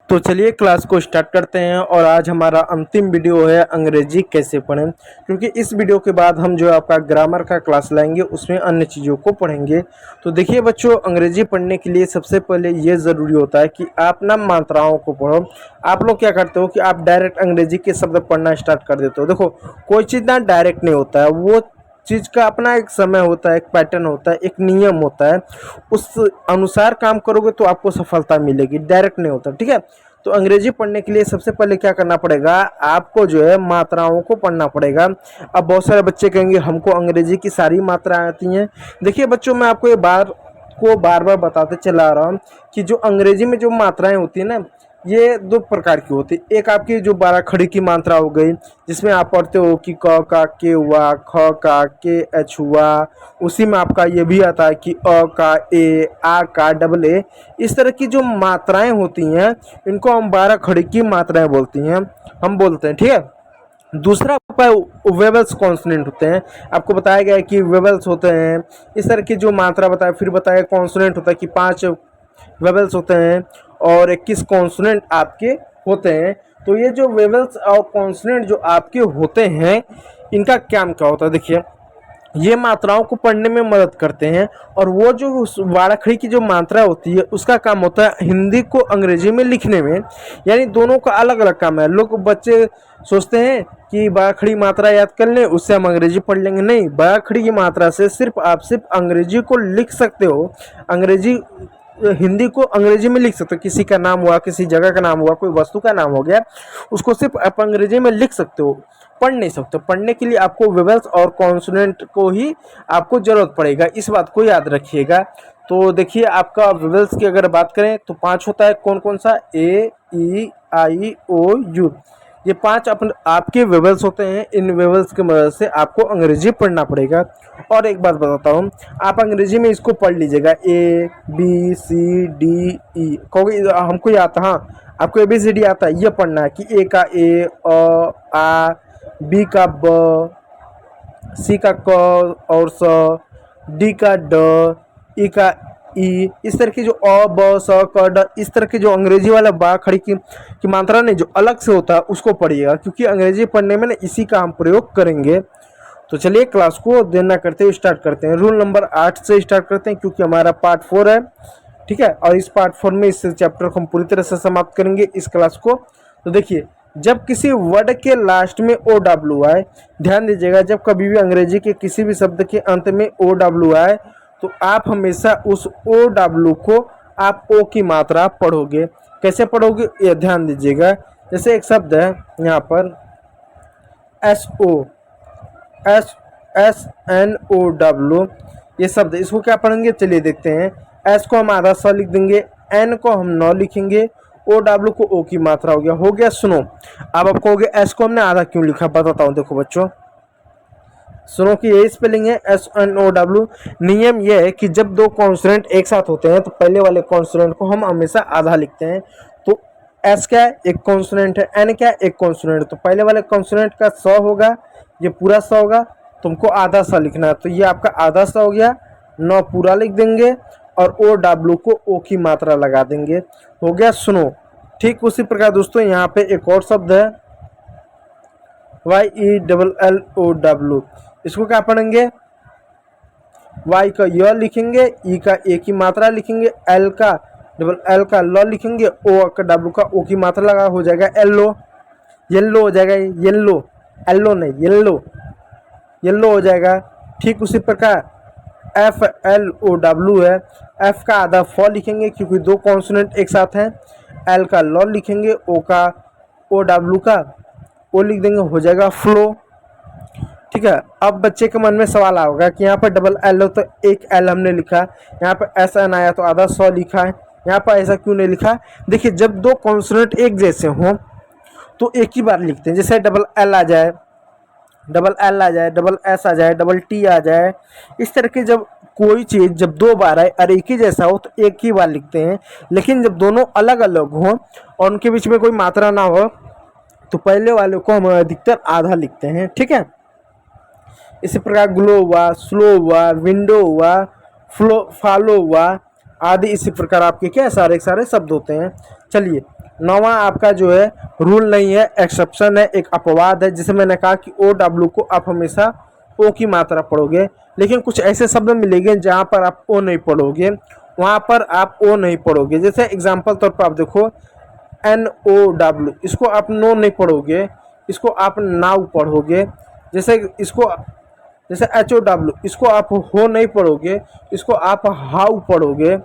तो चलिए क्लास को स्टार्ट करते हैं। और आज हमारा अंतिम वीडियो है अंग्रेजी कैसे पढ़ें, क्योंकि इस वीडियो के बाद हम जो आपका ग्रामर का क्लास लाएंगे उसमें अन्य चीज़ों को पढ़ेंगे। तो देखिए बच्चों, अंग्रेजी पढ़ने के लिए सबसे पहले ये ज़रूरी होता है कि आप ना मात्राओं को पढ़ो। आप लोग क्या करते हो कि आप डायरेक्ट अंग्रेजी के शब्द पढ़ना स्टार्ट कर देते हो। देखो, कोई चीज़ ना डायरेक्ट नहीं होता है, वो चीज़ का अपना एक समय होता है, एक पैटर्न होता है, एक नियम होता है। उस अनुसार काम करोगे तो आपको सफलता मिलेगी, डायरेक्ट नहीं होता। ठीक है, तो अंग्रेजी पढ़ने के लिए सबसे पहले क्या करना पड़ेगा, आपको जो है मात्राओं को पढ़ना पड़ेगा। अब बहुत सारे बच्चे कहेंगे हमको अंग्रेजी की सारी मात्राएं आती हैं। देखिए बच्चों, मैं आपको ये बार बार बताते चला रहा हूँ कि जो अंग्रेजी में जो मात्राएं होती है ना, ये दो प्रकार की होती है। एक आपकी जो 12 खड़ी की मात्रा हो गई, जिसमें आप पढ़ते हो कि क का के हुआ, ख का के एच हुआ। उसी में आपका ये भी आता है कि अ का ए, आ का डबल ए। इस तरह की जो मात्राएं होती हैं, इनको हम 12 खड़ी की मात्राएं बोलती हैं, हम बोलते हैं। ठीक है, दूसरा वेवल्स कॉन्सोनेंट होते हैं। आपको बताया गया है कि वेवल्स होते हैं, इस तरह की जो मात्रा बताया। फिर बताया कॉन्सोनेंट होता है कि 5 वेवल्स होते हैं और 21 कॉन्सोनेंट आपके होते हैं। तो ये जो वेवल्स और कॉन्सोनेंट जो आपके होते हैं, इनका काम क्या होता है, देखिए ये मात्राओं को पढ़ने में मदद करते हैं। और वो जो वाराखड़ी की जो मात्रा होती है, उसका काम होता है हिंदी को अंग्रेजी में लिखने में। यानी दोनों का अलग अलग काम है। लोग बच्चे सोचते हैं कि बाराखड़ी मात्रा याद कर लें, उससे हम अंग्रेजी पढ़ लेंगे। नहीं, बाराखड़ी की मात्रा से सिर्फ आप सिर्फ अंग्रेजी को लिख सकते हो। अंग्रेजी हिंदी को अंग्रेजी में लिख सकते हो। किसी का नाम हुआ, किसी जगह का नाम हुआ, कोई वस्तु का नाम हो गया, उसको सिर्फ आप अंग्रेजी में लिख सकते हो, पढ़ नहीं सकते। पढ़ने के लिए आपको वेवल्स और कॉन्सोनेंट को ही आपको जरूरत पड़ेगा, इस बात को याद रखिएगा। तो देखिए, आपका वेवल्स की अगर बात करें तो 5 होता है। कौन कौन सा? ए, ई, आई, ओ, यू। ये 5 अपन आपके वेवल्स होते हैं। इन वेवल्स की मदद से आपको अंग्रेजी पढ़ना पड़ेगा। और एक बात बताता हूँ, आप अंग्रेजी में इसको पढ़ लीजिएगा, A B C D E. कहोगे हमको ये आता, हाँ आपको ABCD आता है, ये पढ़ना है कि ए का ए, आ, बी का ब, सी का क और स, डी का ड, ई का ई। इस तरह की जो अ ब स क ड, इस तरह की जो अंग्रेजी वाला बा खड़ी की मात्रा नहीं, जो अलग से होता है उसको पढ़िएगा, क्योंकि अंग्रेजी पढ़ने में ना इसी का हम प्रयोग करेंगे। तो चलिए क्लास को देर ना करते हुए स्टार्ट करते हैं। रूल नंबर 8 से स्टार्ट करते हैं, क्योंकि हमारा पार्ट 4 है। ठीक है, और इस पार्ट 4 में इस चैप्टर को हम पूरी तरह से समाप्त करेंगे, इस क्लास को। तो देखिए, जब किसी वर्ड के लास्ट में OW आए, ध्यान दीजिएगा, जब कभी भी अंग्रेजी के किसी भी शब्द के अंत में OW आए, तो आप हमेशा उस OW को आप ओ की मात्रा पढ़ोगे। कैसे पढ़ोगे, ये ध्यान दीजिएगा। जैसे एक शब्द है यहाँ पर SONOW, ये शब्द, इसको क्या पढ़ेंगे, चलिए देखते हैं। एस को हम आधा स लिख देंगे, एन को हम 9 लिखेंगे, OW को ओ की मात्रा हो गया। सुनो, अब आप कहोगे एस को हमने आधा क्यों लिखा, बताता हूँ। देखो बच्चों, सुनो कि यही स्पेलिंग है SNOW। नियम यह है कि जब दो कॉन्सोनेंट एक साथ होते हैं तो पहले वाले कॉन्सोनेंट को हम हमेशा आधा लिखते हैं। तो एस क्या है, एक कॉन्सोनेंट है, एन क्या है, एक कॉन्सोनेंट है। तो पहले वाले कॉन्सोनेंट का स होगा, ये पूरा स होगा, तुमको आधा सा लिखना है। तो ये आपका आधा सा हो गया, 9 पूरा लिख देंगे और OW को ओ की मात्रा लगा देंगे, हो गया। सुनो, ठीक उसी प्रकार दोस्तों यहाँ पे एक और शब्द है YELLOW। इसको क्या पढ़ेंगे, Y का य लिखेंगे, ई का ए की मात्रा लिखेंगे, L का ल लिखेंगे, O का W का ओ की मात्रा लगा, हो जाएगा येल्लो। येल्लो हो जाएगा, येल्लो, येल्लो नहीं, येल्लो, येल्लो हो जाएगा। ठीक उसी प्रकार FLOW है, F का आधा फ लिखेंगे, क्योंकि दो कॉन्सोनेंट एक साथ हैं। L का ल लिखेंगे, O का OW का ओ लिख देंगे, हो जाएगा फ्लो। ठीक है, अब बच्चे के मन में सवाल आएगा कि यहाँ पर डबल L हो तो एक L हमने लिखा, यहाँ पर SN आया तो आधा स लिखा है, यहाँ पर ऐसा क्यों नहीं लिखा। देखिए, जब दो कॉन्सोनेंट एक जैसे हों तो एक ही बार लिखते हैं। जैसे डबल L आ जाए, डबल L आ जाए, डबल S आ जाए, डबल T आ जाए, इस तरह के जब कोई चीज़ जब 2 बार आए और एक ही जैसा हो तो एक ही बार लिखते हैं। लेकिन जब दोनों अलग अलग हों और उनके बीच में कोई मात्रा ना हो तो पहले वाले को हम अधिकतर आधा लिखते हैं। ठीक है, इसी प्रकार ग्लो हुआ, स्लो हुआ, विंडो हुआ, फ्लो, फॉलो हुआ आदि। इसी प्रकार आपके क्या सारे शब्द होते हैं। चलिए नौवां आपका जो है रूल नहीं है, एक्सेप्शन है, एक अपवाद है, जिसे मैंने कहा कि ओ डब्ल्यू को आप हमेशा ओ की मात्रा पढ़ोगे, लेकिन कुछ ऐसे शब्द मिलेंगे जहाँ पर आप ओ नहीं पढ़ोगे, वहाँ पर आप ओ नहीं पढ़ोगे। जैसे एग्जाम्पल तौर पर आप देखो एन ओ डब्ल्यू, इसको आप नो नहीं पढ़ोगे, इसको आप नाउ पढ़ोगे। जैसे इसको जैसे एच ओ डब्ल्यू, इसको आप हो नहीं पढ़ोगे, इसको आप हाउ पढ़ोगे,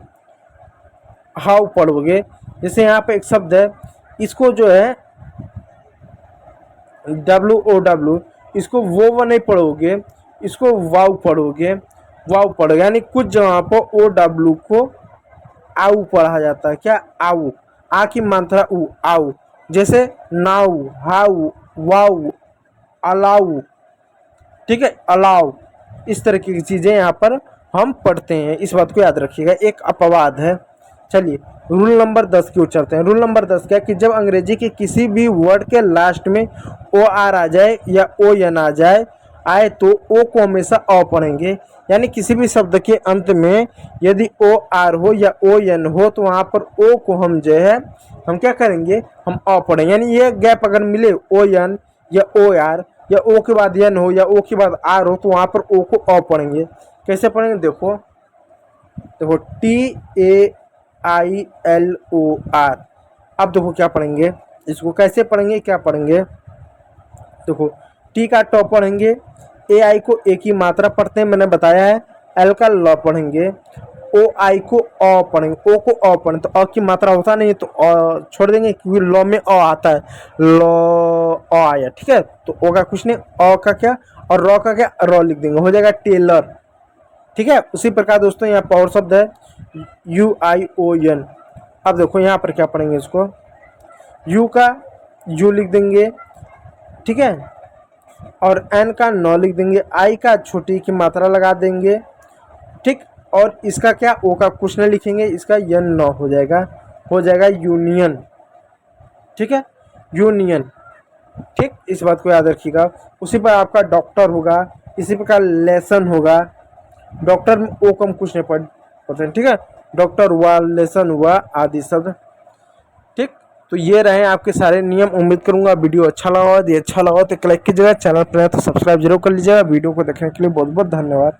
हाउ पढ़ोगे। जैसे यहाँ पे एक शब्द है, इसको जो है डब्ल्यू ओ डब्ल्यू, इसको वो नहीं पढ़ोगे, इसको वाउ पढ़ोगे, वाउ पढ़ोगे। यानी कुछ जगह पर ओ डब्ल्यू को आउ पढ़ा जाता है। क्या? आउ, आ की मात्रा उ, आउ। जैसे नाउ, हाउ, वाउ, अलाउ, ठीक है, अलाउ, इस तरह की चीज़ें यहाँ पर हम पढ़ते हैं, इस बात को याद रखिएगा, एक अपवाद है। चलिए रूल नंबर 10 की ओर चलते हैं। रूल नंबर 10 क्या कि जब अंग्रेजी के किसी भी वर्ड के लास्ट में ओ आर आ जाए या ओ एन आ जाए आए तो ओ को हमेशा अ पढ़ेंगे। यानी किसी भी शब्द के अंत में यदि ओ आर हो या ओ एन हो तो वहाँ पर ओ को हम जो है हम क्या करेंगे, हम अ पढ़ेंगे। यानी ये गैप अगर मिले ओ एन या ओ आर या ओ के बाद एन हो या ओ के बाद आर हो तो वहाँ पर ओ को अ पढ़ेंगे। कैसे पढ़ेंगे? देखो देखो TAILOR। अब देखो क्या पढ़ेंगे, इसको कैसे पढ़ेंगे, क्या पढ़ेंगे? देखो टी का टॉ पढ़ेंगे, ए आई को ए की मात्रा पढ़ते हैं, मैंने बताया है। एल का ल पढ़ेंगे, ओ आई को अ पढ़ेंगे, ओ को अ पढ़ें तो अ की मात्रा होता नहीं है तो अ छोड़ देंगे क्योंकि ल में अ आता है, ल अ आया, ठीक है। तो ओ का कुछ नहीं, अ का क्या और र का क्या, र लिख देंगे, हो जाएगा टेलर, ठीक है। उसी प्रकार दोस्तों यहाँ पर और शब्द है UION। अब देखो यहाँ पर क्या पढ़ेंगे, इसको यू का यू लिख देंगे, ठीक है, और एन का नौ लिख देंगे, आई का छोटी की मात्रा लगा देंगे, ठीक, और इसका क्या ओ का कुछ नहीं लिखेंगे, इसका यन नौ हो जाएगा यूनियन, ठीक है, यूनियन, ठीक। इस बात को याद रखिएगा। उसी पर आपका डॉक्टर होगा, इसी प्रकार लेसन होगा। डॉक्टर में ओ कम कुछ नहीं पढ़ते, ठीक है, डॉक्टर हुआ, लेसन हुआ, आदि शब्द, ठीक। तो ये रहे आपके सारे नियम। उम्मीद करूंगा वीडियो अच्छा लगा हो। यदि अच्छा लगा तो लाइक कीजिएगा, चैनल पर है तो सब्सक्राइब जरूर कर लीजिएगा। वीडियो को देखने के लिए बहुत बहुत धन्यवाद।